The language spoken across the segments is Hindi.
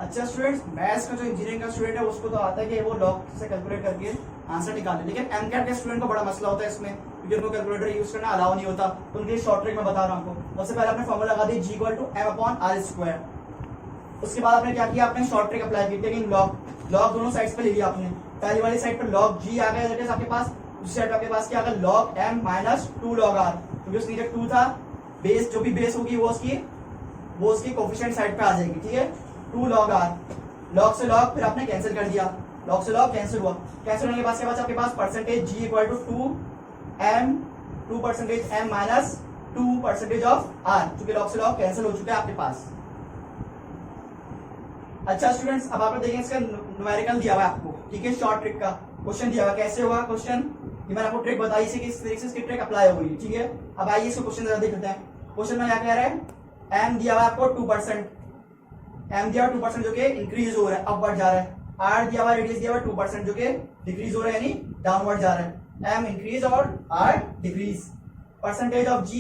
अच्छा स्टूडेंट्स, मैथ्स का जो इंजीनियरिंग का स्टूडेंट है उसको तो आता है कि वो लॉग से कैलकुलेट करके आंसर निकाले, लेकिन एमकैट के स्टूडेंट को बड़ा मसला होता है इसमें, क्योंकि उनको कैलकुलेटर यूज करना अलाउ नहीं होता। तो उनके शॉर्ट ट्रिक में बता रहा हूँ आपको। सबसे पहले आपने फॉर्मूला लगा दी G=m/r²। उसके बाद आपने क्या किया, आपने शॉर्ट ट्रिक अप्लाई की, टेकिंग लॉग। लॉग दोनों साइड्स पे ले लिया आपने। पहली वाली साइड पर लॉग g आ गया, दैट इज आपके पास। दूसरी साइड पे आपके पास क्या आ गया, log m - 2 log r, क्योंकि उसके नीचे 2 था। बेस जो भी बेस होगी वो उसकी कोफिशिएंट साइड पे आ जाएगी, ठीक है। 2 log r, लॉग से लॉग फिर आपने कैंसिल कर दिया, लॉग से लॉग कैंसिल हुआ। कैंसिल होने के बाद क्या बचा आपके पास, percentage g = 2% m - 2% of r, क्योंकि लॉग से लॉग कैंसिल हो चुका है आपके पास। अच्छा स्टूडेंट्स, अब आप देखेंगे इसका न्यूमेरिकल दिया हुआ है आपको, ठीक है। शॉर्ट ट्रिक का क्वेश्चन दिया हुआ, कैसे होगा क्वेश्चन, ये मैंने आपको ट्रिक बताई थी कि इस तरीके से इसकी ट्रिक अप्लाई होगी, ठीक है। अब आइए इसको क्वेश्चन जरा देखते हैं। क्वेश्चन में क्या कह रहा है, m दिया हुआ है आपको 2%, m दिया हुआ 2% जो कि इंक्रीज हो रहा है, अपवर्ड जा रहा है। r दिया हुआ, रेडियस दिया हुआ 2% जो कि डिक्रीज हो रहा है, यानी डाउनवर्ड जा रहा है। m इंक्रीज और r decrease. Percentage of g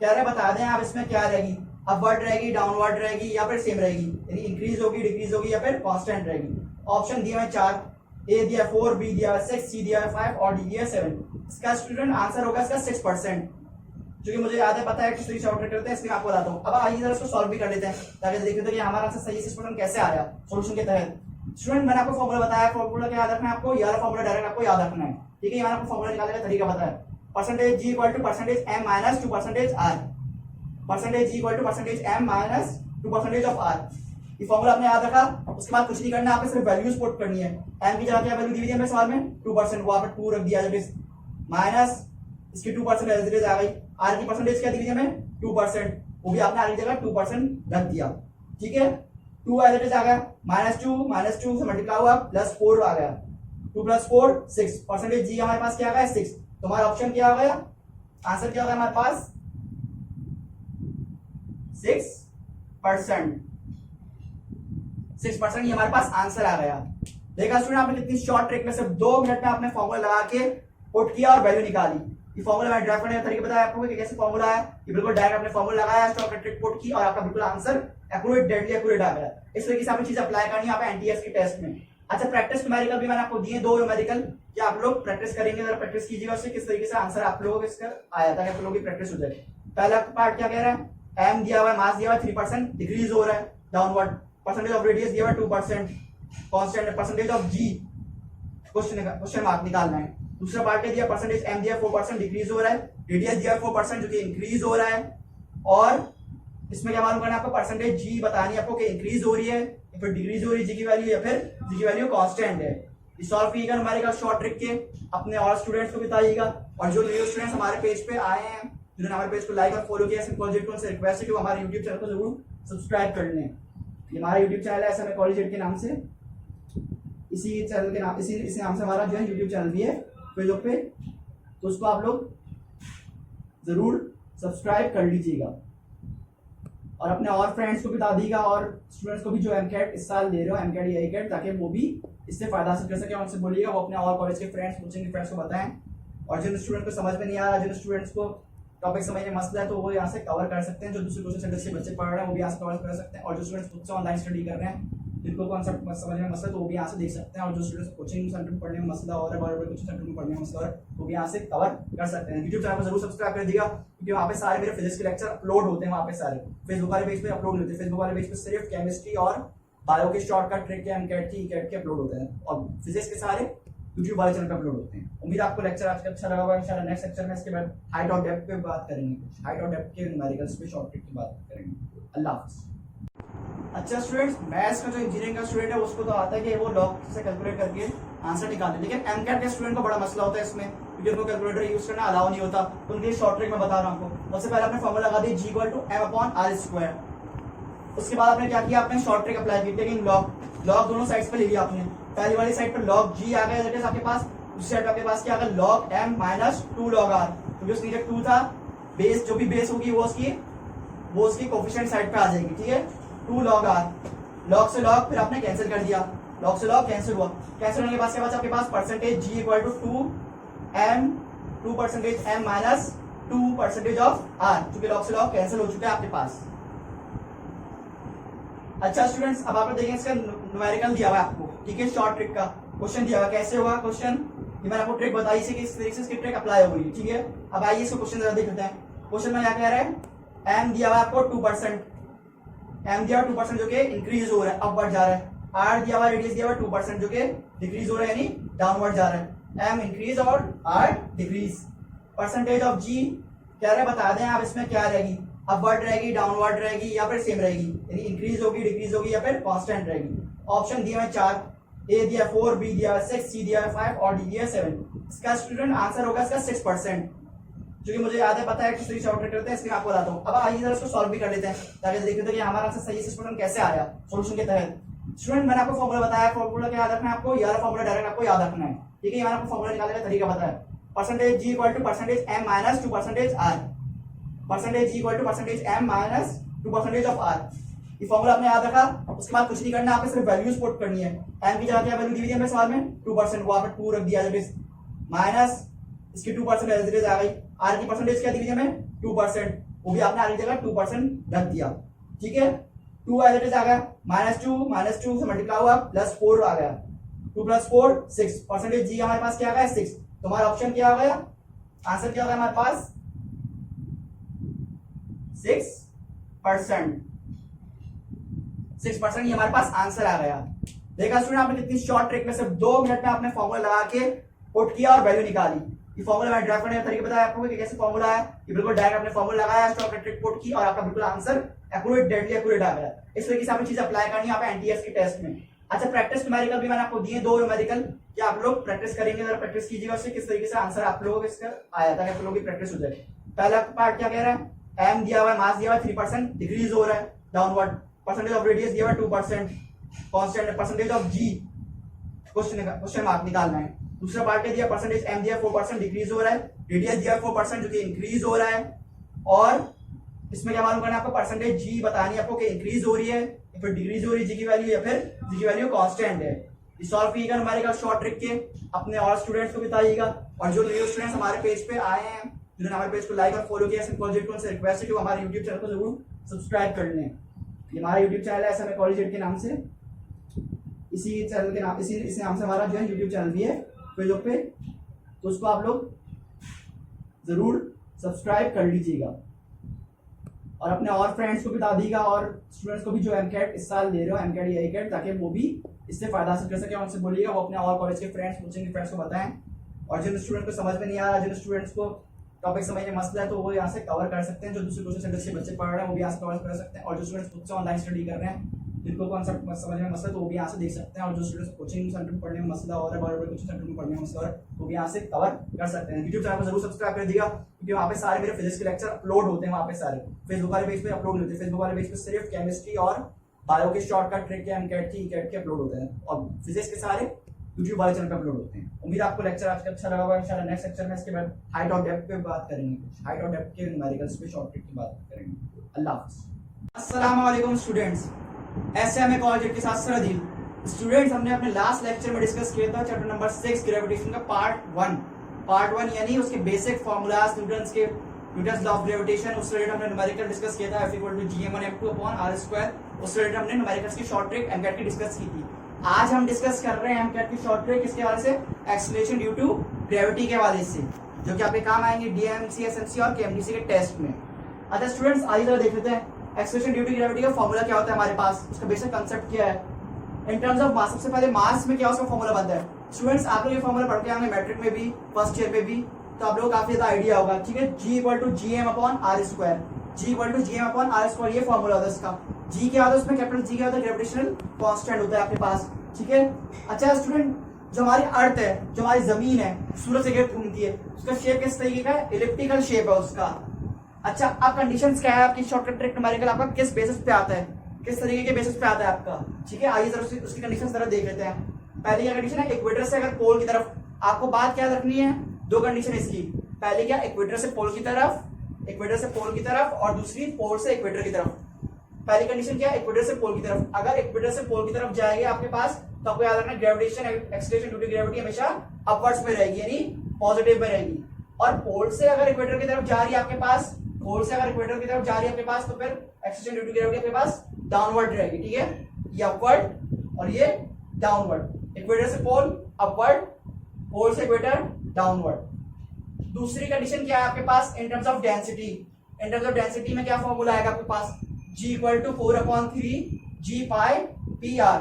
कह रहे बता दें आप, इसमें क्या रहेगी, अपवर्ड रहेगी, डाउनवर्ड रहेगी या फिर सेम रहेगी, यानी इंक्रीज होगी, डिक्रीज होगी या फिर कांस्टेंट रहेगी। ऑप्शन दिए हैं 4, ए दिया 4, बी दिया 6, सी दिया 5 और डी दिया 7। इसका स्टूडेंट आंसर होगा इसका 6%, जो कि मुझे याद है, पता है किस तरीके से आउटरेट करते हैं, इसलिए आपको बताता हूँ। अब आइए जरा इसको सॉल्व भी कर लेते हैं, ताकि देख लेते हैं कि हमारा आंसर सही 6% कैसे आया सॉल्यूशन के तहत। स्टूडेंट मैंने आपको फॉर्मूला बताया, फॉर्मूला क्या याद रखना है आपको, यार फॉर्मूला डायरेक्ट आपको याद रखना है, ठीक है। ये मैंने आपको फॉर्मूला निकालने का तरीका बताया, percentage g = percentage m - 2% r, percentage g = percentage m - 2% of r। ये फॉर्मूला आपने याद रखा। उसके बाद कुछ नहीं करना, आपने सिर्फ वैल्यूज पुट करनी है। m की जगह क्या वैल्यू दी हुई है हमें सवाल में, 2%, वहां पर 2 रख दिया, माइनस इसकी 2% एज आ गई। r की परसेंटेज क्या दी हुई है हमें, 2%, वो भी आपने r की जगह 2% रख दिया, ठीक है। 2 एज इट इज आ गया, -2 से मल्टीप्लाई हुआ, +4 आ गया, 2 + 4 6, परसेंटेज g हमारे पास क्या आ गया 6। तो हमारा ऑप्शन क्या हो गया, आंसर क्या होगा हमारे पास 6%। 6% ये हमारे पास आंसर आ गया। देखा स्टूडेंट, आपने कितनी शॉर्ट ट्रिक में सिर्फ 2 मिनट में आपने फॉर्मूला लगा के पुट किया और वैल्यू निकाली। ये फॉर्मूला मैंने ड्राइव करने का तरीका बताया आपको कि कैसे फॉर्मूला है। ये बिल्कुल डायरेक्ट आपने फॉर्मूला लगाया, शॉर्ट ट्रिक पुट की और आपका बिल्कुल आंसर एक्यूरेट, डेडली एक्यूरेट आ गया। इस तरीके से आपने चीज अप्लाई करनी है आप एनटीएस के टेस्ट में। अच्छा, प्रैक्टिस न्यूमेरिकल भी मैंने आपको दिए, 2 न्यूमेरिकल, कि आप लोग प्रैक्टिस करेंगे, जरा प्रैक्टिस कीजिएगा उससे किस तरीके से आंसर आप लोगों को इसका आया था, आप लोगों की प्रैक्टिस हो जाए। पहला पार्ट क्या कह रहा है, m दिया हुआ है, मास दिया हुआ है 3%, डिक्रीज हो रहा है डाउनवर्ड। परसेंटेज ऑफ रेडियस दिया हुआ है 2%, constant. Percentage of g question mark निकालना है। दूसरा पार्ट क्या दिया, परसेंटेज m दिया 4%, डिक्रीज हो रहा है, रेडियस दिया 4% जो कि इंक्रीज हो रहा है। और इसमें क्या मालूम करना है आपको, परसेंटेज g बतानी है आपको कि इंक्रीज हो रही है या फिर डिक्रीज हो रही है g की वैल्यू, या फिर g की वैल्यू कांस्टेंट है। ये सॉल्व कीजिएगा हमारे का शॉर्ट ट्रिक के, अपने और स्टूडेंट्स को बताइएगा। और जो न्यू स्टूडेंट्स हमारे पेज पे आए हैं, जिन्होंने हमारे पेज को लाइक और फॉलो किया, प्रोजेक्ट को उनसे रिक्वेस्ट है कि वो हमारे यूट्यूब चैनल को जरूर सब्सक्राइब कर लें। ये हमारा यूट्यूब चैनल है SMA कॉलेज के नाम से, इसी चैनल के नाम, इसी नाम से हमारा जो है यूट्यूब चैनल भी है फेसबुक पे, तो उसको आप लोग जरूर सब्सक्राइब कर लीजिएगा और अपने और फ्रेंड्स को भी बता दीजिएगा, और स्टूडेंट्स को भी जो एमकैट इस साल ले रहे हो, एमकैट या एकेट, ताकि वो भी इससे फायदा हासिल कर सके। उनसे बोलिएगा वो अपने और कॉलेज के फ्रेंड्स, कोचिंग के फ्रेंड्स को बताएं। और जिन स्टूडेंट को समझ में नहीं आ रहा, जिन स्टूडेंट्स को टॉपिक समझने में मसला है, तो वो यहाँ से कवर कर सकते हैं। जो दूसरे कोचिंग सेंटर से बच्चे पढ़ रहे हैं वो भी यहाँ से कवर कर सकते हैं, और जो स्टूडेंट्स खुद से ऑनलाइन स्टडी कर रहे हैं, जिनको कॉन्सेप्ट समझने में मसला है, तो वो भी यहाँ से देख सकते हैं। और जो स्टूडेंट्स कोचिंग सेंटर में पढ़ने में मसला और बड़े-बड़े कोचिंग सेंटर में पढ़ने में मसला है, वो भी यहाँ से कवर कर सकते हैं। यूट्यूब चैनल को जरूर सब्सक्राइब कर दीजिएगा, क्योंकि वहाँ पे सारे मेरे फिजिक्स के लेक्चर अपलोड होते हैं, वहाँ पे सारे फेसबुक वाले पेज पे अपलोड होते हैं। फेसबुक वाले पेज पे सिर्फ केमिस्ट्री और बायो के शॉर्टकट ट्रिक के, एमकैट की, ईकैट के अपलोड होते हैं, और फिजिक्स के सारे यूट्यूब वाले चैनल पे अपलोड होते हैं। उम्मीद आपको लेक्चर आज का अच्छा लगा होगा। इंशाल्लाह नेक्स्ट लेक्चर में इसके बाद हाइट और डेप्थ पे बात करेंगे, कुछ हाइट और डेप्थ के न्यूमेरिकल्स पे शॉर्ट ट्रिक की बात करेंगे। अल्लाह हाफिज़। अच्छा स्टूडेंट्स, मैथ्स का जो इंजीनियरिंग का स्टूडेंट है उसको तो आता है कि वो लॉग से कैलकुलेट करके आंसर निकाले, लेकिन एमकैट के स्टूडेंट को बड़ा मसला होता है इसमें, क्योंकि उनको कैलकुलेटर यूज करना अलाउ नहीं होता। तो उनके शॉर्ट ट्रिक में बता रहा हूँ आपको। सबसे पहले आपने फॉर्मूला लगा दी G=m/r²। उसके बाद आपने क्या किया, आपने शॉर्ट ट्रिक अप्लाई की, टेकिंग लॉग दोनों साइड्स पे ले लिया आपने। पहली वाली साइड पर log g आ गया, दैट इज आपके पास। दूसरी साइड पे आपके पास क्या आ गया, log m - 2 log r, क्योंकि उसके नीचे 2 था। बेस जो भी बेस होगी वो उसकी कोफिशिएंट साइड पे आ जाएगी, ठीक है। 2 log r, लॉग से लॉग फिर आपने कैंसिल कर दिया, लॉग से लॉग कैंसिल हुआ। कैंसिल होने के बाद क्या बचा आपके पास, percentage g = 2% m - 2% of r, क्योंकि लॉग से लॉग कैंसिल हो चुका है आपके पास। अच्छा स्टूडेंट्स, अब आप लोग देखें इसका न्यूमेरिकल दिया हुआ है आपको, ठीक है, शॉर्ट ट्रिक का क्वेश्चन दिया हुआ है। कैसे होगा क्वेश्चन, ये मैंने आपको ट्रिक बताई थी कि इस तरीके से इसकी ट्रिक अप्लाई होगी, ठीक है। अब आइए इसको क्वेश्चन जरा देख लेते हैं। क्वेश्चन में क्या कह रहा है, एम दिया हुआ है आपको 2%, एम दिया हुआ 2% जो कि इंक्रीज हो रहा है, अपवर्ड जा रहा है। आर दिया हुआ, रेडियस दिया हुआ 2% जो कि डिक्रीज हो रहा है, यानी डाउनवर्ड जा रहा है। एम इंक्रीज और आर डिक्रीज। परसेंटेज ऑफ जी कह रहे हैं बता दें आप इसमें क्या रहेगी, अपवर्ड रहेगी, डाउनवर्ड रहेगी या फिर सेम रहेगी, यानी इंक्रीज होगी, डिक्रीज होगी या फिर कांस्टेंट रहेगी। ऑप्शन दिए हैं 4, ए दिया 4, बी दिया 6, सी दिया 5 और डी दिया 7। इसका स्टूडेंट आंसर होगा इसका 6%, जो कि मुझे याद है, पता है किस तरीके से आउटरेट करते हैं, इसलिए आपको बताता हूँ। अब आइए जरा इसको सॉल्व भी कर लेते हैं ताकि देख लेते हैं कि हमारा आंसर सही 6% कैसे आया सॉल्यूशन के तहत। स्टूडेंट मैंने आपको फॉर्मूला बताया, फॉर्मूला क्या याद रखना है आपको, यार फॉर्मूला डायरेक्ट आपको याद रखना है, ठीक है। ये मैंने आपको फॉर्मूला निकालने का तरीका बताया, percentage g equal to percentage m minus 2% R, percentage g equal to percentage m minus 2% of R. ये फॉर्मूला आपने याद रखा, उसके बाद कुछ नहीं करना, आपने सिर्फ वैल्यूज पुट करनी है। एम की जगह क्या वैल्यू दी हुई है हमें सवाल में 2%, वो आपने 2 रख दिया, माइनस इसकी 2% एज इट इज आ गई। आर की परसेंटेज क्या दी हुई है हमें 2%, वो भी आपने आर की जगह 2% रख दिया, ठीक है। 2 एज इट इज आ गया, -2 से मल्टीप्लाई हुआ +4 आ गया, 2 + 4 6, परसेंटेज जी हमारे पास क्या आ गया 6। तो हमारा ऑप्शन क्या हो गया, आंसर क्या होगा हमारे पास 6%, 6% ये हमारे पास आंसर आ गया। देखा स्टूडेंट, आपने कितनी शॉर्ट ट्रिक में सिर्फ 2 मिनट में आपने फॉर्मूला लगा के पुट किया और वैल्यू निकाली। ये फॉर्मूला मैंने ड्राइव करने का तरीका बताया आपको कि कैसे फॉर्मूला है, ये बिल्कुल डायरेक्ट आपने फॉर्मूला लगाया, शॉर्ट ट्रिक पुट की और आपका बिल्कुल आंसर एक्यूरेट, डेडली एक्यूरेट आ गया। इस तरीके से आपने चीजें अप्लाई करनी है आप एनटीएस के टेस्ट में। अच्छा, प्रैक्टिस न्यूमेरिकल भी मैंने आपको दिए 2 न्यूमेरिकल, कि आप लोग प्रैक्टिस करेंगे, जरा प्रैक्टिस कीजिएगा उससे किस तरीके से आंसर आप लोगों को इसका आया, ताकि आप लोगों की प्रैक्टिस हो जाए। पहला पार्ट क्या कह रहा है, एम दिया हुआ है, मास दिया हुआ है 3%, डिक्रीज हो रहा है डाउनवर्ड, परसेंटेज ऑफ रेडियस दिया हुआ है 2%, constant, percentage of g question mark निकालना है। दूसरा पार्ट क्या दिया, परसेंटेज एम दिया 4%, डिक्रीज हो रहा है, रेडियस दिया 4% जो कि इंक्रीज हो रहा है, और इसमें क्या मालूम करना है आपको, परसेंटेज जी बतानी है आपको कि इंक्रीज हो रही है या फिर डिक्रीज हो रही है जी की वैल्यू, या फिर जी की वैल्यू कांस्टेंट है। सॉल्व कीजिएगा हमारे शॉर्ट ट्रिक के, अपने और स्टूडेंट्स को बताइएगा, और जो न्यू स्टूडेंट्स हमारे पेज पे आए हैं, जिन्होंने हमारे पेज को लाइक और फॉलो किया, प्रोजेक्ट को उनसे रिक्वेस्ट है कि वो हमारे यूट्यूब चैनल को जरूर सब्सक्राइब कर लें। ये हमारा यूट्यूब चैनल है SMA कॉलेज के नाम से, इसी चैनल के नाम, इसी नाम से हमारा जो है यूट्यूब चैनल भी है फेसबुक पे, तो उसको आप लोग जरूर सब्सक्राइब कर लीजिएगा और अपने और फ्रेंड्स को भी बता दीजिएगा, और स्टूडेंट्स को भी जो एमकेट इस साल दे रहे हो, एमकेट या एकेट, ताकि वो भी इससे फायदा हासिल कर सके। उनसे बोलिएगा वो अपने और कॉलेज के फ्रेंड्स, कोचिंग के फ्रेंड्स को बताएं, और जिन स्टूडेंट को समझ में नहीं आ रहा, जिन स्टूडेंट्स को टॉपिक समझ में मसला है, तो वो यहाँ से कवर कर सकते हैं। जो दूसरे कोचिंग सेंटर से बच्चे पढ़ रहे हैं वो भी यहाँ से कवर कर सकते हैं, और जो स्टूडेंट्स खुद से ऑनलाइन स्टडी कर रहे हैं, जिनको कॉन्सेप्ट समझ में मसला है, तो वो भी यहाँ से देख सकते हैं, और जो स्टूडेंट्स कोचिंग सेंटर में पढ़ने में मसला और बड़े-बड़े कोचिंग सेंटर में पढ़ने में मसला है, वो भी यहाँ से कवर कर सकते हैं। यूट्यूब चैनल को जरूर सब्सक्राइब कर दीजिएगा, क्योंकि वहाँ पे सारे मेरे फिजिक्स के लेक्चर अपलोड होते हैं, वहाँ पे सारे फेसबुक वाले पेज पे अपलोड होते हैं। फेसबुक वाले पेज पे सिर्फ केमिस्ट्री और बायो के शॉर्टकट ट्रिक के, एमकेट के अपलोड होते हैं, और फिजिक्स के सारे यूट्यूब वाले चैनल पे अपलोड होते हैं। उम्मीद है आपको लेक्चर आज का अच्छा लगा होगा। इंशाल्लाह नेक्स्ट लेक्चर में इसके बाद हाइट और डेप्थ पे बात करेंगे, कुछ हाइट और डेप्थ के न्यूमेरिकल्स पे शॉर्ट ट्रिक की बात करेंगे। अल्लाह हाफ़िज़। अस्सलाम वालेकुम स्टूडेंट्स, SMA कॉलेज के साथ सरदील स्टूडेंट्स, हमने अपने लास्ट लेक्चर में डिस्कस किया था चैप्टर नंबर 6 ग्रेविटेशन का पार्ट 1 यानी उसके basic formulas, Newton's law of gravitation, उससे रिलेटेड हमने न्यूमेरिकल डिस्कस किया था, F=gm1m2/r²। उससे रिलेटेड हमने न्यूमेरिकल्स की शॉर्ट ट्रिक एमकेट की डिस्कस की थी। आज हम डिस्कस कर रहे हैं एमकेट की शॉर्ट ट्रिक किसके हवाले से, एक्सेलरेशन ड्यू टू ग्रेविटी के हवाले से, जो कि आपके काम आएंगे DMC, SMC और KMDC के टेस्ट में। अच्छा स्टूडेंट्स, आइए जरा देख लेते हैं एक्सेलरेशन ड्यू टू ग्रेविटी का फॉर्मूला क्या होता है हमारे पास, उसका बेसिक कांसेप्ट क्या है इन टर्म्स ऑफ मास। सबसे पहले मास में क्या उसका फॉर्मूला बनता है। स्टूडेंट्स, आप लोग ये फॉर्मूला पढ़ के आएंगे मैट्रिक में भी, फर्स्ट ईयर में भी, तो आप लोगों को काफी ज्यादा आइडिया होगा, ठीक है। G=gm/r², G=gm/r², ये फॉर्मूला होता है इसका। G क्या होता है उसमें, कैपिटल G क्या होता है, ग्रेविटेशनल कांस्टेंट होता है आपके पास, ठीक है। अच्छा स्टूडेंट, जो हमारी अर्थ है, जो हमारी जमीन है, सूरज से गिर्द घूमती है, उसका शेप किस तरीके का है, इलिप्टिकल शेप है उसका। अच्छा, अब कंडीशंस क्या है आपकी शॉर्टकट ट्रिक न्यूमेरिकल आपका किस बेसिस पे आता है, किस तरीके के बेसिस पे आता है आपका, ठीक है। आइए जरा उसकी कंडीशंस जरा देख लेते हैं। पहली क्या कंडीशन है, इक्वेटर से अगर पोल की तरफ, आपको बात क्या रखनी है, 2 कंडीशन इसकी। पहली क्या, इक्वेटर से पोल की तरफ, इक्वेटर से पोल की तरफ, और दूसरी पोल से इक्वेटर की तरफ। पहली कंडीशन क्या है, इक्वेटर से पोल की तरफ। अगर इक्वेटर से पोल की तरफ जाएगी आपके पास, तो आपको याद रखना gravitation, acceleration due to gravity हमेशा अपवर्ड्स में रहेगी, यानी पॉजिटिव में रहेगी। और पोल से अगर इक्वेटर की तरफ जा रही है आपके पास, पोल से अगर इक्वेटर की तरफ जा रही है आपके पास, तो फिर एक्सेलरेशन ड्यू टू ग्रेविटी आपके पास डाउनवर्ड रहेगी, ठीक है, ये अपवर्ड और ये डाउनवर्ड, इक्वेटर से पोल अपवर्ड, पोल से इक्वेटर डाउनवर्ड। दूसरी कंडीशन क्या है आपके पास in terms of density, in terms of density में क्या फॉर्मूला आएगा आपके पास, G equal to 4/3 G pi P R,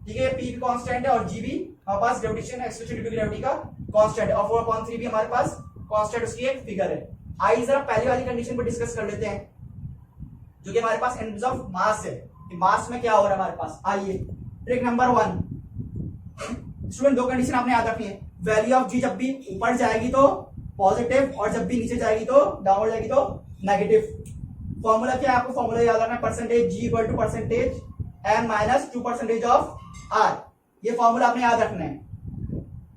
ठीक है, पी कांस्टेंट है और जी भी हमारे पास gravitation acceleration due to gravity का कांस्टेंट है और 4/3 भी हमारे पास कांस्टेंट उसकी एक फिगर है। आइए जरा पहली वाली कंडीशन को डिस्कस कर लेते हैं जो कि हमारे पास इन टर्म्स ऑफ मास है कि मास में क्या हो रहा है हमारे पास। आइए ट्रिक नंबर 1, स्टूडेंट दो कंडीशन आपने याद रखनी है, वैल्यू ऑफ जी जब भी ऊपर जाएगी तो पॉजिटिव और जब भी नीचे जाएगी तो डाउनवर्ड जाएगी तो नेगेटिव। फॉर्मूला क्या है आपको, फॉर्मूला याद रखना है, percentage g equal to percentage m minus 2% of R, ये फॉर्मूला आपने याद रखना है।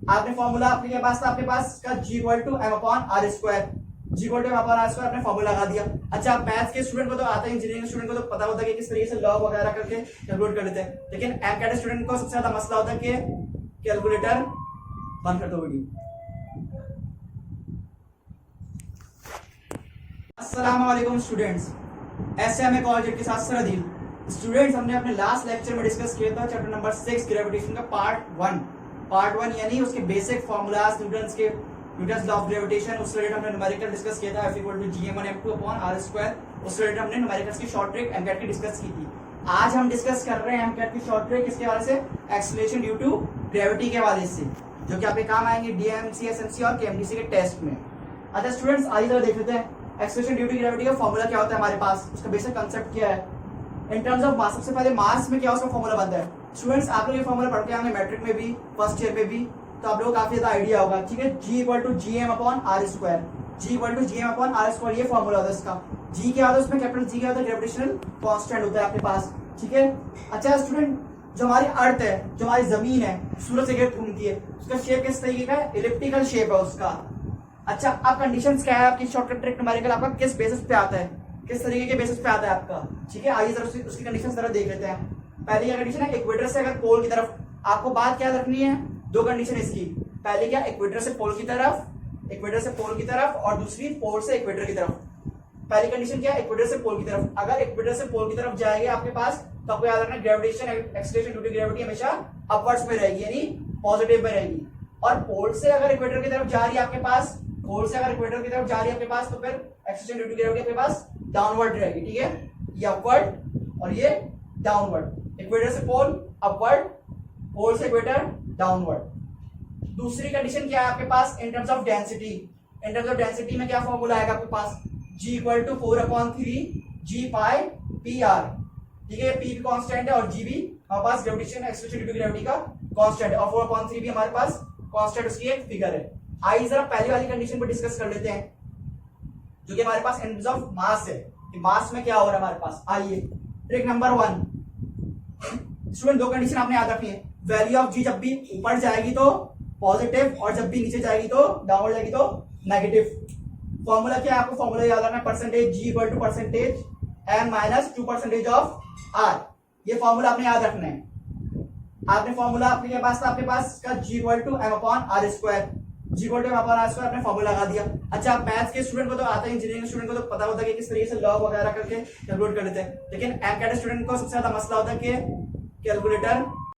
आपने फॉर्मूला आपके पास था, आपके पास का G equal to M upon R square, G equal to M upon R square आपने फॉर्मूला लगा दिया। अच्छा मैथ्स के स्टूडेंट को तो आता है, इंजीनियरिंग स्टूडेंट को तो पता होता है कि किस तरीके से लॉग वगैरह करके कैलकुलेट कर लेते हैं, लेकिन एम कैट स्टूडेंट को सबसे ज्यादा मसला होता है कि कैलकुलेटर बंद कर दो वीडियो। अस्सलाम वालेकुम स्टूडेंट्स, एसएमए कॉलेज के साथ सरदील स्टूडेंट्स, हमने अपने लास्ट लेक्चर में डिस्कस किया था चैप्टर नंबर 6 ग्रेविटेशन का पार्ट 1 यानी उसके basic formulas Newton's law of gravitation, उससे रिलेटेड हमने न्यूमेरिकल डिस्कस किया था, F equal to gm1 m2 upon r square, उससे रिलेटेड हमने न्यूमेरिकल्स की शॉर्ट ट्रिक एमकैट की डिस्कस की थी। आज हम डिस्कस कर रहे हैं एमकैट की शॉर्ट ट्रिक किसके हवाले से, एक्सेलरेशन ड्यू टू ग्रेविटी के हवाले से, जो कि आपके काम आएंगे डीएमसी, एसएमसी और केएमडीसी के टेस्ट में। अच्छा स्टूडेंट्स आइए जरा देख लेते हैं एक्सेलरेशन ड्यू टू ग्रेविटी का फॉर्मूला क्या होता है हमारे पास, उसका बेसिक कांसेप्ट क्या है इन टर्म्स ऑफ मास। सबसे पहले मास में क्या उसका फॉर्मूला बनता है स्टूडेंट्स, आप लोग ये फॉर्मूला पढ़ के आएंगे मैट्रिक में भी, फर्स्ट ईयर में भी, तो आप लोगों को काफी ज्यादा आइडिया होगा, ठीक है। G equal to GM upon R square, G equal to GM upon R square, ये फॉर्मूला होता है इसका। G क्या होता है उसमें, कैपिटल G क्या होता है, ग्रेविटेशनल कांस्टेंट होता है आपके पास, ठीक है। अच्छा स्टूडेंट, जो हमारी अर्थ है, जो हमारी जमीन है, सूरज से घूमती है, उसका शेप किस तरीके का है, इलिप्टिकल शेप है उसका। अच्छा अब कंडीशंस क्या है आपकी शॉर्टकट ट्रिक न्यूमेरिकल आपका किस बेसिस पे आता है, किस तरीके के बेसिस पे आता है आपका, ठीक है। आइए जरा उसकी कंडीशंस जरा देख लेते हैं। पहली क्या कंडीशन है, इक्वेटर से अगर पोल की तरफ, आपको बात क्या रखनी है, दो कंडीशन इसकी, पहले क्या इक्वेटर से पोल की तरफ, इक्वेटर से पोल की तरफ, और दूसरी पोल से इक्वेटर की तरफ। पहली कंडीशन क्या है, इक्वेटर से पोल की तरफ, अगर इक्वेटर से पोल की तरफ जाएगा आपके पास तो आपको याद रखना gravitation acceleration due to gravity हमेशा अपवर्ड्स में रहेगी यानी पॉजिटिव में रहेगी। और पोल से अगर इक्वेटर की तरफ जा रही है आपके पास, पोल से अगर इक्वेटर की तरफ जा रही है आपके पास तो फिर एक्सेलरेशन ड्यू टू ग्रेविटी आपके पास डाउनवर्ड रहेगी, ठीक है, ये अपवर्ड और ये डाउनवर्ड, इक्वेटर से पोल अपवर्ड, पोल से इक्वेटर डाउनवर्ड। दूसरी कंडीशन क्या है आपके पास in terms of density, in terms of density में क्या फॉर्मूला आएगा आपके पास, G equal to 4/3 G pi P R, ठीक है, पी कांस्टेंट है और जी भी हमारे पास gravitation acceleration due to gravity का कांस्टेंट है और 4/3 भी हमारे पास कांस्टेंट उसकी एक फिगर है। आइए जरा पहली वाली कंडीशन को डिस्कस कर लेते हैं जो कि हमारे पास इन टर्म्स ऑफ मास है कि मास में क्या हो रहा है हमारे पास। आइए ट्रिक नंबर 1, स्टूडेंट दो कंडीशन आपने याद रखनी है, वैल्यू ऑफ जी जब भी ऊपर जाएगी तो पॉजिटिव और जब भी नीचे जाएगी तो डाउनवर्ड जाएगी तो नेगेटिव। फॉर्मूला क्या है आपको, फॉर्मूला याद रखना है, percentage g equal to percentage m minus 2% of R, ये फॉर्मूला आपने याद रखना है। आपने फॉर्मूला आपके पास था, आपके पास का G equal to M upon R square, G equal to M upon R square आपने फॉर्मूला लगा दिया। अच्छा मैथ्स के स्टूडेंट को तो आता है, इंजीनियरिंग स्टूडेंट को तो पता होता है कि किस तरीके से लॉग वगैरह करके कैलकुलेट कर लेते हैं, लेकिन एम कैट स्टूडेंट को सबसे ज्यादा मसला होता है कि कैलकुलेटर